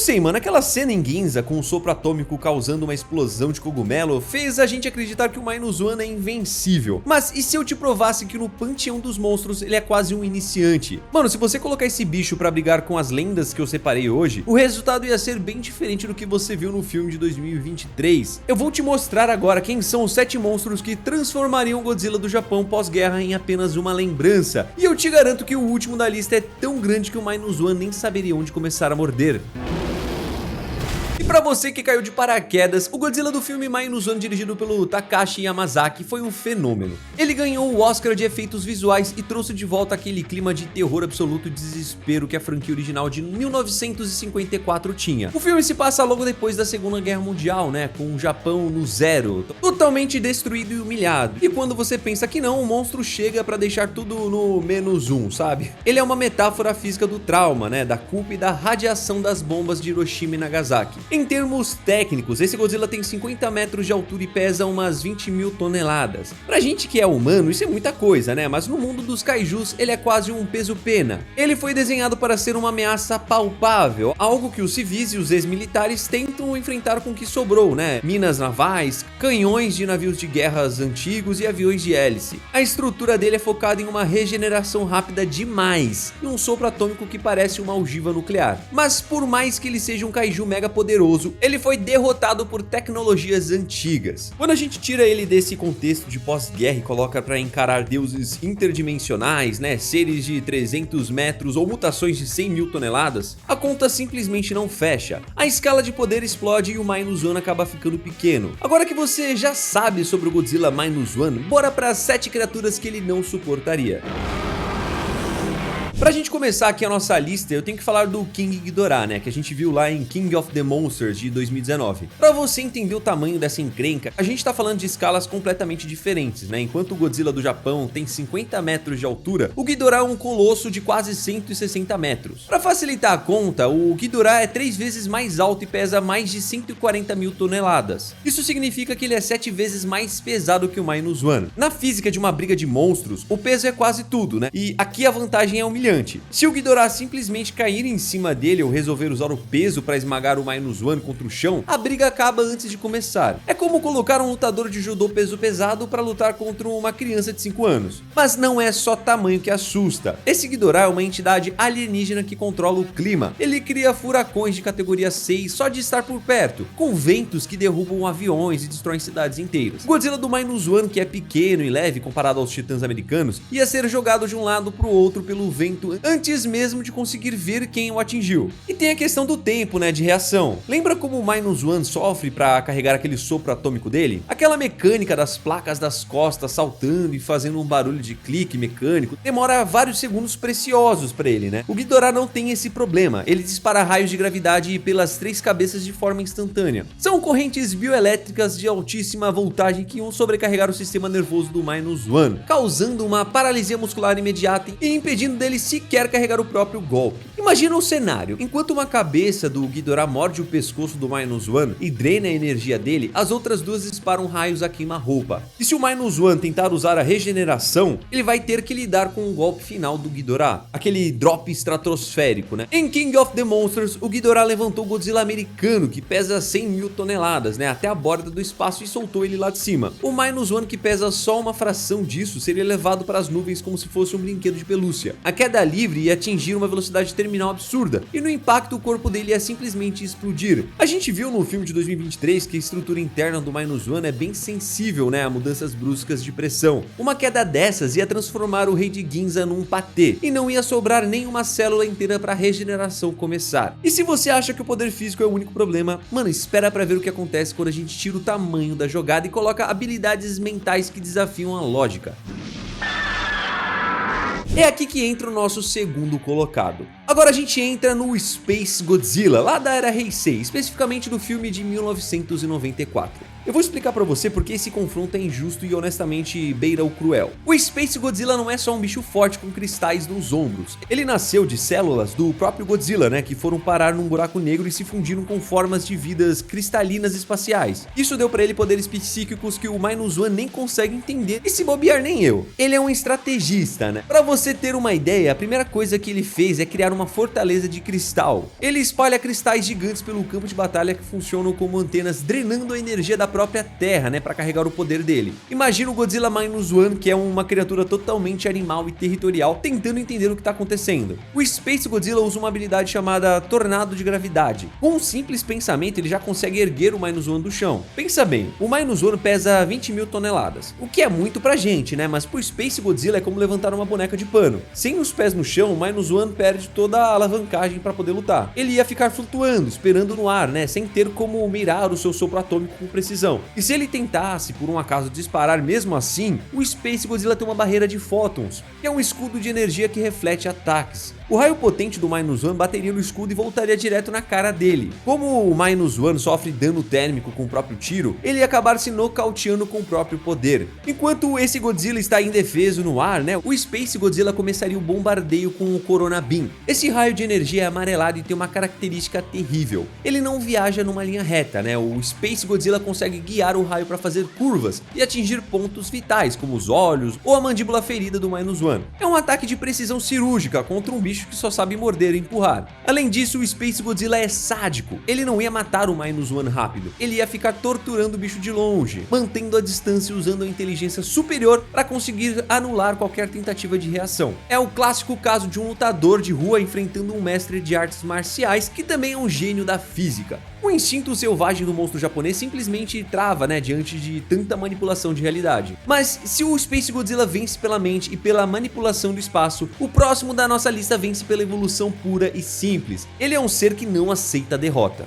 sei, mano, aquela cena em Ginza com o sopro atômico causando uma explosão de cogumelo fez a gente acreditar que o Minus One é invencível. Mas e se eu te provasse que no panteão dos monstros ele é quase um iniciante? Mano, se você colocar esse bicho pra brigar com as lendas que eu separei hoje, o resultado ia ser bem diferente do que você viu no filme de 2023. Eu vou te mostrar agora quem são os 7 monstros que transformariam o Godzilla do Japão pós-guerra em apenas uma lembrança. E eu te garanto que o último da lista é tão grande que o Minus One nem saberia onde começar a morder. E pra você que caiu de paraquedas, o Godzilla do filme Minus One, dirigido pelo Takashi Yamazaki, foi um fenômeno. Ele ganhou o Oscar de efeitos visuais e trouxe de volta aquele clima de terror absoluto e desespero que a franquia original de 1954 tinha. O filme se passa logo depois da Segunda Guerra Mundial, né, com o Japão no zero, totalmente destruído e humilhado. E quando você pensa que não, o monstro chega pra deixar tudo no -1, sabe? Ele é uma metáfora física do trauma, né, da culpa e da radiação das bombas de Hiroshima e Nagasaki. Em termos técnicos, esse Godzilla tem 50 metros de altura e pesa umas 20 mil toneladas. Pra gente que é humano, isso é muita coisa, né? Mas no mundo dos kaijus, ele é quase um peso-pena. Ele foi desenhado para ser uma ameaça palpável, algo que os civis e os ex-militares tentam enfrentar com o que sobrou, né? Minas navais, canhões de navios de guerras antigos e aviões de hélice. A estrutura dele é focada em uma regeneração rápida demais e um sopro atômico que parece uma ogiva nuclear. Mas por mais que ele seja um kaiju mega poderoso, ele foi derrotado por tecnologias antigas. Quando a gente tira ele desse contexto de pós-guerra e coloca para encarar deuses interdimensionais, né, seres de 300 metros ou mutações de 100 mil toneladas, a conta simplesmente não fecha. A escala de poder explode e o Minus One acaba ficando pequeno. Agora que você já sabe sobre o Godzilla Minus One, bora para as 7 criaturas que ele não suportaria. Pra gente começar aqui a nossa lista, eu tenho que falar do King Ghidorah, né, que a gente viu lá em King of the Monsters de 2019. Pra você entender o tamanho dessa encrenca, a gente tá falando de escalas completamente diferentes, né, enquanto o Godzilla do Japão tem 50 metros de altura, o Ghidorah é um colosso de quase 160 metros. Pra facilitar a conta, o Ghidorah é 3 vezes mais alto e pesa mais de 140 mil toneladas. Isso significa que ele é 7 vezes mais pesado que o Minus One. Na física de uma briga de monstros, o peso é quase tudo, né, e aqui a vantagem é humilhante. Se o Ghidorah simplesmente cair em cima dele ou resolver usar o peso para esmagar o Minus One contra o chão, a briga acaba antes de começar. É como colocar um lutador de judô peso pesado para lutar contra uma criança de 5 anos. Mas não é só tamanho que assusta. Esse Ghidorah é uma entidade alienígena que controla o clima. Ele cria furacões de categoria 6 só de estar por perto, com ventos que derrubam aviões e destroem cidades inteiras. O Godzilla do Minus One, que é pequeno e leve comparado aos titãs americanos, ia ser jogado de um lado para o outro pelo vento antes mesmo de conseguir ver quem o atingiu. E tem a questão do tempo, né, de reação. Lembra como o Minus One sofre para carregar aquele sopro atômico dele? Aquela mecânica das placas das costas saltando e fazendo um barulho de clique mecânico demora vários segundos preciosos para ele, né? O Ghidorah não tem esse problema. Ele dispara raios de gravidade pelas 3 cabeças de forma instantânea. São correntes bioelétricas de altíssima voltagem que iam sobrecarregar o sistema nervoso do Minus One, causando uma paralisia muscular imediata e impedindo dele sequer carregar o próprio golpe. Imagina o cenário: enquanto uma cabeça do Ghidorah morde o pescoço do Minus One e drena a energia dele, as outras duas disparam raios a queima-roupa. E se o Minus One tentar usar a regeneração, ele vai ter que lidar com o golpe final do Ghidorah, aquele drop estratosférico, né? Em King of the Monsters, o Ghidorah levantou o Godzilla americano, que pesa 100 mil toneladas, né, até a borda do espaço e soltou ele lá de cima. O Minus One, que pesa só uma fração disso, seria levado para as nuvens como se fosse um brinquedo de pelúcia. A queda livre ia atingir uma velocidade terminal absurda, e no impacto o corpo dele ia simplesmente explodir. A gente viu no filme de 2023 que a estrutura interna do Minus One é bem sensível, né, a mudanças bruscas de pressão. Uma queda dessas ia transformar o rei de Ginza num patê, e não ia sobrar nenhuma célula inteira para a regeneração começar. E se você acha que o poder físico é o único problema, mano, espera pra ver o que acontece quando a gente tira o tamanho da jogada e coloca habilidades mentais que desafiam a lógica. É aqui que entra o nosso segundo colocado. Agora a gente entra no Space Godzilla, lá da era Heisei, especificamente do filme de 1994. Eu vou explicar pra você porque esse confronto é injusto e honestamente beira o cruel. O Space Godzilla não é só um bicho forte com cristais nos ombros. Ele nasceu de células do próprio Godzilla, né, que foram parar num buraco negro e se fundiram com formas de vidas cristalinas espaciais. Isso deu pra ele poderes psíquicos que o Minus One nem consegue entender, e se bobear nem eu. Ele é um estrategista, né? Pra você ter uma ideia, a primeira coisa que ele fez é criar uma fortaleza de cristal. Ele espalha cristais gigantes pelo campo de batalha que funcionam como antenas drenando a energia da própria Terra, né, para carregar o poder dele. Imagina o Godzilla Minus One, que é uma criatura totalmente animal e territorial, tentando entender o que está acontecendo. O Space Godzilla usa uma habilidade chamada Tornado de Gravidade. Com um simples pensamento, ele já consegue erguer o Minus One do chão. Pensa bem, o Minus One pesa 20 mil toneladas, o que é muito pra gente, né, mas pro Space Godzilla é como levantar uma boneca de pano. Sem os pés no chão, o Minus One perde toda a alavancagem para poder lutar. Ele ia ficar flutuando, esperando no ar, né, sem ter como mirar o seu sopro atômico com precisão. E se ele tentasse, por um acaso, disparar mesmo assim, o Space Godzilla tem uma barreira de fótons, que é um escudo de energia que reflete ataques. O raio potente do Minus One bateria no escudo e voltaria direto na cara dele. Como o Minus One sofre dano térmico com o próprio tiro, ele ia acabar se nocauteando com o próprio poder. Enquanto esse Godzilla está indefeso no ar, né, o Space Godzilla começaria o bombardeio com o Corona Beam. Esse raio de energia é amarelado e tem uma característica terrível. Ele não viaja numa linha reta, né? O Space Godzilla consegue guiar o raio para fazer curvas e atingir pontos vitais, como os olhos ou a mandíbula ferida do Minus One. É um ataque de precisão cirúrgica contra um bicho que só sabe morder e empurrar. Além disso, o Space Godzilla é sádico. Ele não ia matar o Minus One rápido, ele ia ficar torturando o bicho de longe, mantendo a distância e usando a inteligência superior para conseguir anular qualquer tentativa de reação. É o clássico caso de um lutador de rua enfrentando um mestre de artes marciais que também é um gênio da física. O instinto selvagem do monstro japonês simplesmente trava, né, diante de tanta manipulação de realidade. Mas se o Space Godzilla vence pela mente e pela manipulação do espaço, o próximo da nossa lista vence pela evolução pura e simples. Ele é um ser que não aceita a derrota.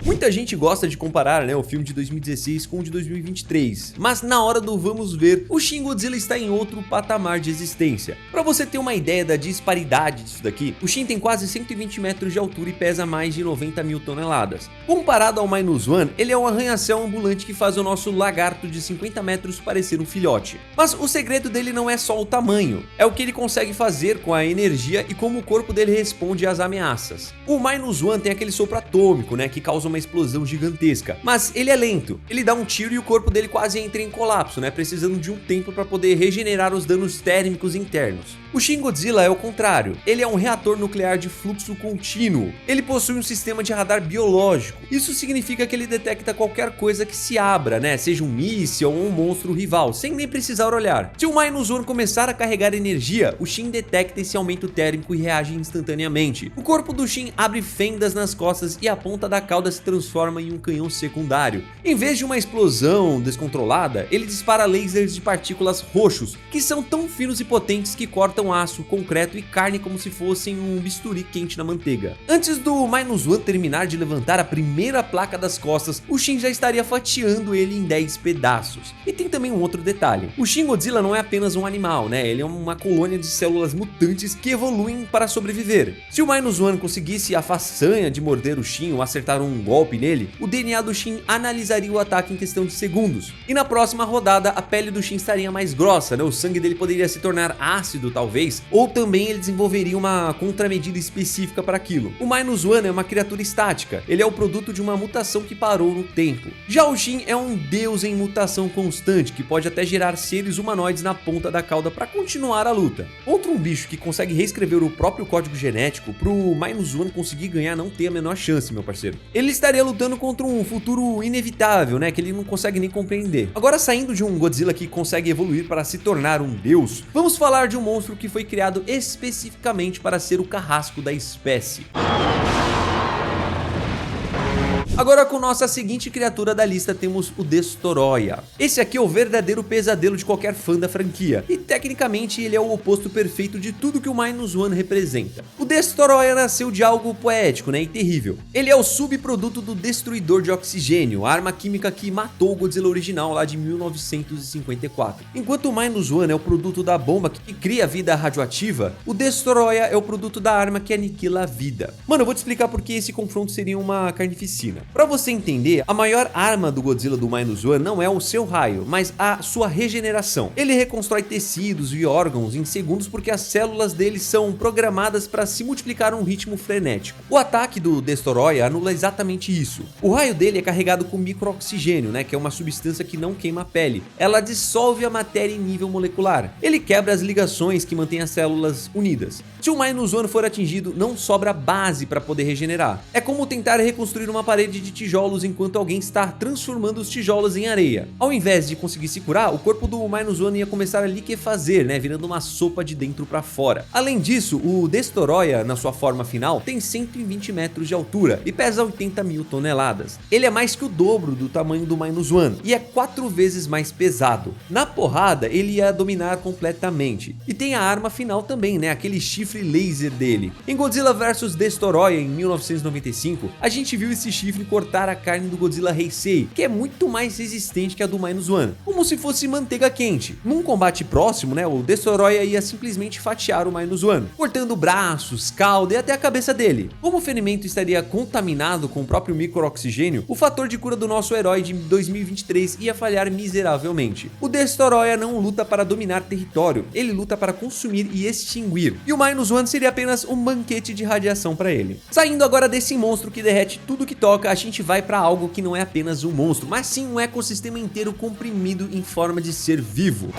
Muita gente gosta de comparar, né, o filme de 2016 com o de 2023, mas na hora do vamos ver, o Shin Godzilla está em outro patamar de existência. Para você ter uma ideia da disparidade disso daqui, o Shin tem quase 120 metros de altura e pesa mais de 90 mil toneladas. Comparado ao Minus One, ele é um arranha-céu ambulante que faz o nosso lagarto de 50 metros parecer um filhote. Mas o segredo dele não é só o tamanho, é o que ele consegue fazer com a energia e como o corpo dele responde às ameaças. O Minus One tem aquele sopro atômico, né, que causa uma explosão gigantesca, mas ele é lento, ele dá um tiro e o corpo dele quase entra em colapso, né, precisando de um tempo para poder regenerar os danos térmicos internos. O Shin Godzilla é o contrário, ele é um reator nuclear de fluxo contínuo, ele possui um sistema de radar biológico, isso significa que ele detecta qualquer coisa que se abra, né, seja um míssil ou um monstro rival, sem nem precisar olhar. Se o Minus One começar a carregar energia, o Shin detecta esse aumento térmico e reage instantaneamente. O corpo do Shin abre fendas nas costas e a ponta da cauda se transforma em um canhão secundário. Em vez de uma explosão descontrolada, ele dispara lasers de partículas roxos, que são tão finos e potentes que cortam aço, concreto e carne como se fossem um bisturi quente na manteiga. Antes do Minus One terminar de levantar a primeira placa das costas, o Shin já estaria fatiando ele em 10 pedaços. E tem também um outro detalhe, o Shin Godzilla não é apenas um animal, né? Ele é uma colônia de células mutantes que evoluem para sobreviver. Se o Minus One conseguisse a façanha de morder o Shin ou acertar um golpe nele, o DNA do Shin analisaria o ataque em questão de segundos. E na próxima rodada, a pele do Shin estaria mais grossa, né? O sangue dele poderia se tornar ácido, talvez, ou também ele desenvolveria uma contramedida específica para aquilo. O Minus One é uma criatura estática, ele é o produto de uma mutação que parou no tempo. Já o Shin é um deus em mutação constante, que pode até gerar seres humanoides na ponta da cauda para continuar a luta. Contra um bicho que consegue reescrever o próprio código genético, pro Minus One conseguir ganhar não tem a menor chance, meu parceiro. Ele estaria lutando contra um futuro inevitável, né, que ele não consegue nem compreender. Agora, saindo de um Godzilla que consegue evoluir para se tornar um deus, vamos falar de um monstro que foi criado especificamente para ser o carrasco da espécie. Agora, com nossa seguinte criatura da lista, temos o Destoroyah. Esse aqui é o verdadeiro pesadelo de qualquer fã da franquia, e tecnicamente ele é o oposto perfeito de tudo que o Minus One representa. O Destoroyah nasceu de algo poético, né, e terrível. Ele é o subproduto do Destruidor de Oxigênio, a arma química que matou o Godzilla original lá de 1954. Enquanto o Minus One é o produto da bomba que cria a vida radioativa, o Destoroyah é o produto da arma que aniquila a vida. Mano, eu vou te explicar porque esse confronto seria uma carnificina. Pra você entender, a maior arma do Godzilla do -1 não é o seu raio, mas a sua regeneração. Ele reconstrói tecidos e órgãos em segundos porque as células dele são programadas para se multiplicar a um ritmo frenético. O ataque do Destoroyah anula exatamente isso. O raio dele é carregado com microoxigênio, né, que é uma substância que não queima a pele. Ela dissolve a matéria em nível molecular. Ele quebra as ligações que mantêm as células unidas. Se o -1 for atingido, não sobra base para poder regenerar. É como tentar reconstruir uma parede de tijolos enquanto alguém está transformando os tijolos em areia. Ao invés de conseguir se curar, o corpo do -1 ia começar a liquefazer, né, virando uma sopa de dentro para fora. Além disso, o Destoroyah, na sua forma final, tem 120 metros de altura e pesa 80 mil toneladas. Ele é mais que o dobro do tamanho do -1 e é 4 vezes mais pesado. Na porrada, ele ia dominar completamente. E tem a arma final também, né, aquele chifre laser dele. Em Godzilla vs Destoroyah em 1995, a gente viu esse chifre cortar a carne do Godzilla Heisei, que é muito mais resistente que a do -1, como se fosse manteiga quente. Num combate próximo, né, o Destoroyah ia simplesmente fatiar o -1, cortando braços, cauda e até a cabeça dele. Como o ferimento estaria contaminado com o próprio microoxigênio, o fator de cura do nosso herói de 2023 ia falhar miseravelmente. O Destoroyah não luta para dominar território, ele luta para consumir e extinguir. E o -1 seria apenas um banquete de radiação para ele. Saindo agora desse monstro que derrete tudo que toca, a gente vai para algo que não é apenas um monstro, mas sim um ecossistema inteiro comprimido em forma de ser vivo.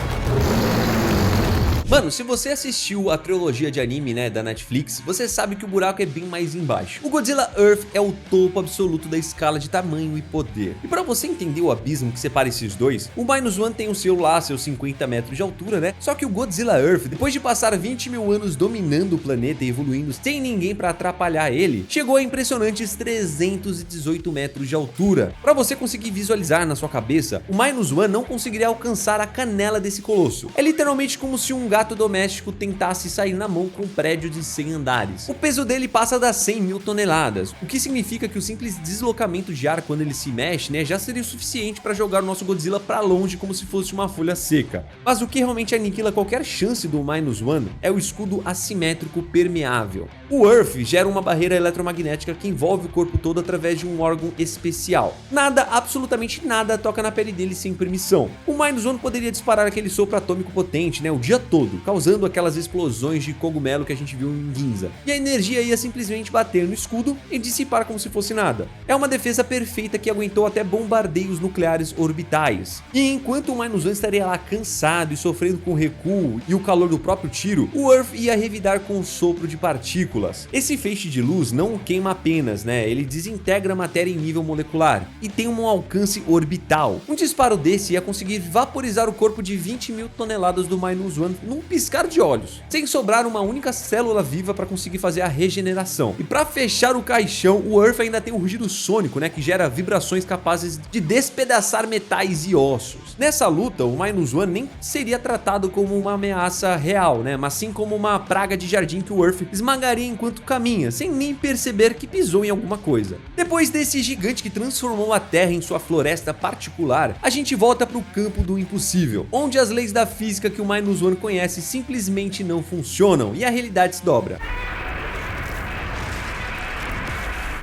Mano, se você assistiu a trilogia de anime, né, da Netflix, você sabe que o buraco é bem mais embaixo. O Godzilla Earth é o topo absoluto da escala de tamanho e poder. E pra você entender o abismo que separa esses dois, o -1 tem o seu lá, seus 50 metros de altura, né? Só que o Godzilla Earth, depois de passar 20 mil anos dominando o planeta e evoluindo sem ninguém pra atrapalhar ele, chegou a impressionantes 318 metros de altura. Pra você conseguir visualizar na sua cabeça, o -1 não conseguiria alcançar a canela desse colosso. É literalmente como se um gato doméstico tentasse sair na mão com um prédio de 100 andares. O peso dele passa das 100 mil toneladas, o que significa que o simples deslocamento de ar quando ele se mexe, né, já seria o suficiente para jogar o nosso Godzilla para longe como se fosse uma folha seca. Mas o que realmente aniquila qualquer chance do -1 é o escudo assimétrico permeável. O Earth gera uma barreira eletromagnética que envolve o corpo todo através de um órgão especial. Nada, absolutamente nada, toca na pele dele sem permissão. O -1 poderia disparar aquele sopro atômico potente, né, o dia todo, causando aquelas explosões de cogumelo que a gente viu em Ginza. E a energia ia simplesmente bater no escudo e dissipar como se fosse nada. É uma defesa perfeita que aguentou até bombardeios nucleares orbitais. E enquanto o -1 estaria lá cansado e sofrendo com o recuo e o calor do próprio tiro, o Earth ia revidar com um sopro de partículas. Esse feixe de luz não o queima apenas, né? Ele desintegra a matéria em nível molecular e tem um alcance orbital. Um disparo desse ia conseguir vaporizar o corpo de 20 mil toneladas do -1 num piscar de olhos, sem sobrar uma única célula viva para conseguir fazer a regeneração. E para fechar o caixão, o Earth ainda tem um rugido sônico, né, que gera vibrações capazes de despedaçar metais e ossos. Nessa luta, o -1 nem seria tratado como uma ameaça real, né, mas sim como uma praga de jardim que o Earth esmagaria enquanto caminha, sem nem perceber que pisou em alguma coisa. Depois desse gigante que transformou a Terra em sua floresta particular, a gente volta para o campo do impossível, onde as leis da física que o -1 conhece simplesmente não funcionam e a realidade se dobra.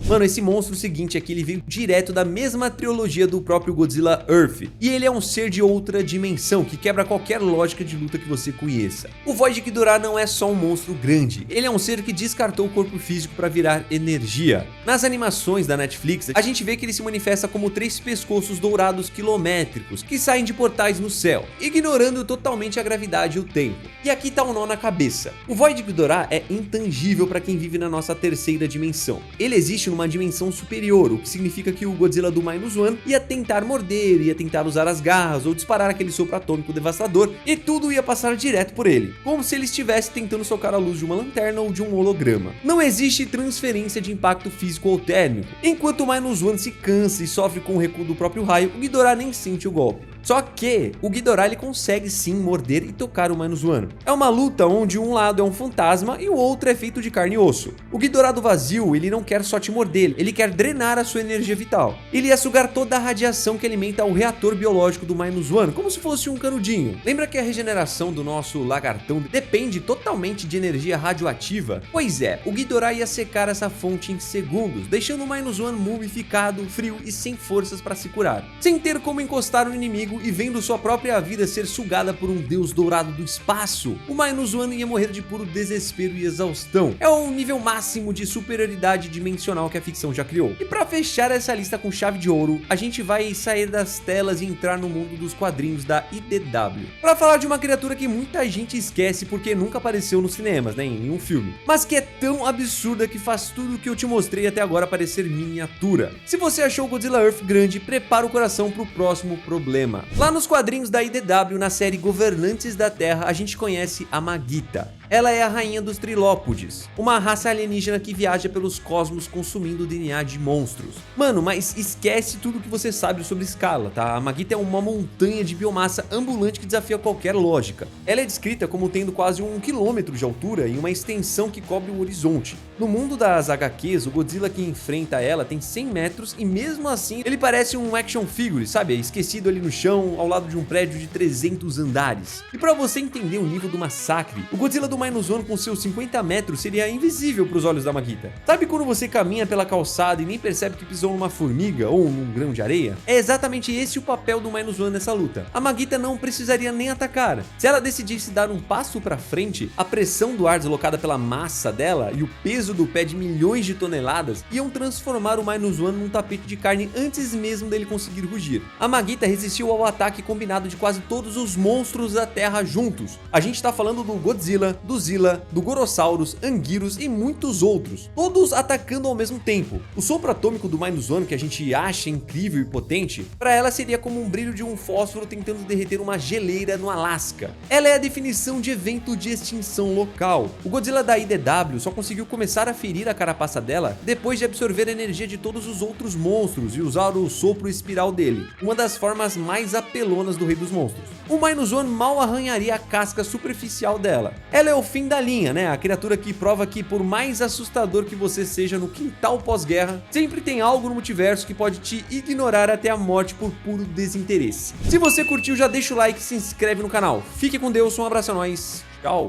Mano, esse monstro seguinte aqui, ele veio direto da mesma trilogia do próprio Godzilla Earth. E ele é um ser de outra dimensão, que quebra qualquer lógica de luta que você conheça. O Void Ghidorah não é só um monstro grande, ele é um ser que descartou o corpo físico para virar energia. Nas animações da Netflix, a gente vê que ele se manifesta como 3 pescoços dourados quilométricos, que saem de portais no céu, ignorando totalmente a gravidade e o tempo. E aqui tá um nó na cabeça. O Void Ghidorah é intangível para quem vive na nossa terceira dimensão. Ele existe numa dimensão superior, o que significa que o Godzilla do -1 ia tentar morder, ia tentar usar as garras ou disparar aquele sopro atômico devastador e tudo ia passar direto por ele, como se ele estivesse tentando socar a luz de uma lanterna ou de um holograma. Não existe transferência de impacto físico ou térmico. Enquanto o -1 se cansa e sofre com o recuo do próprio raio, o Ghidorah nem sente o golpe. Só que o Ghidorah ele consegue sim morder e tocar o Minus One. É uma luta onde um lado é um fantasma e o outro é feito de carne e osso. O Ghidorah do vazio ele não quer só te morder, ele quer drenar a sua energia vital. Ele ia sugar toda a radiação que alimenta o reator biológico do Minus One, como se fosse um canudinho. Lembra que a regeneração do nosso lagartão depende totalmente de energia radioativa? Pois é, o Ghidorah ia secar essa fonte em segundos, deixando o Minus One mumificado, frio e sem forças para se curar. Sem ter como encostar no inimigo e vendo sua própria vida ser sugada por um deus dourado do espaço, o Minus One ia morrer de puro desespero e exaustão. É o nível máximo de superioridade dimensional que a ficção já criou. E para fechar essa lista com chave de ouro, a gente vai sair das telas e entrar no mundo dos quadrinhos da IDW. Para falar de uma criatura que muita gente esquece porque nunca apareceu nos cinemas, né, em nenhum filme, mas que é tão absurda que faz tudo o que eu te mostrei até agora parecer miniatura. Se você achou Godzilla Earth grande, prepara o coração pro próximo problema. Lá nos quadrinhos da IDW, na série Governantes da Terra, a gente conhece a Magita. Ela é a rainha dos Trilópodes, uma raça alienígena que viaja pelos cosmos consumindo o DNA de monstros. Mano, mas esquece tudo que você sabe sobre escala, tá? A Magita é uma montanha de biomassa ambulante que desafia qualquer lógica. Ela é descrita como tendo quase 1 quilômetro de altura e uma extensão que cobre o horizonte. No mundo das HQs, o Godzilla que enfrenta ela tem 100 metros e mesmo assim ele parece um action figure, sabe? Esquecido ali no chão, ao lado de um prédio de 300 andares. E pra você entender o nível do massacre, o Godzilla do Minus One com seus 50 metros seria invisível pros olhos da Magita. Sabe quando você caminha pela calçada e nem percebe que pisou numa formiga ou num grão de areia? É exatamente esse o papel do Minus One nessa luta. A Magita não precisaria nem atacar. Se ela decidisse dar um passo pra frente, a pressão do ar deslocada pela massa dela e o peso do pé de milhões de toneladas iam transformar o Minus One num tapete de carne antes mesmo dele conseguir rugir. A Magita resistiu ao ataque combinado de quase todos os monstros da Terra juntos. A gente tá falando do Godzilla, do Zilla, do Gorosaurus, Anguirus e muitos outros, todos atacando ao mesmo tempo. O sopro atômico do Minus One, que a gente acha incrível e potente, para ela seria como um brilho de um fósforo tentando derreter uma geleira no Alasca. Ela é a definição de evento de extinção local. O Godzilla da IDW só conseguiu começar a ferir a carapaça dela depois de absorver a energia de todos os outros monstros e usar o sopro espiral dele, uma das formas mais apelonas do Rei dos Monstros. O Minus One mal arranharia a casca superficial dela. Ela é o fim da linha, né? A criatura que prova que por mais assustador que você seja no quintal pós-guerra, sempre tem algo no multiverso que pode te ignorar até a morte por puro desinteresse. Se você curtiu, já deixa o like e se inscreve no canal. Fique com Deus, um abraço a nós, tchau!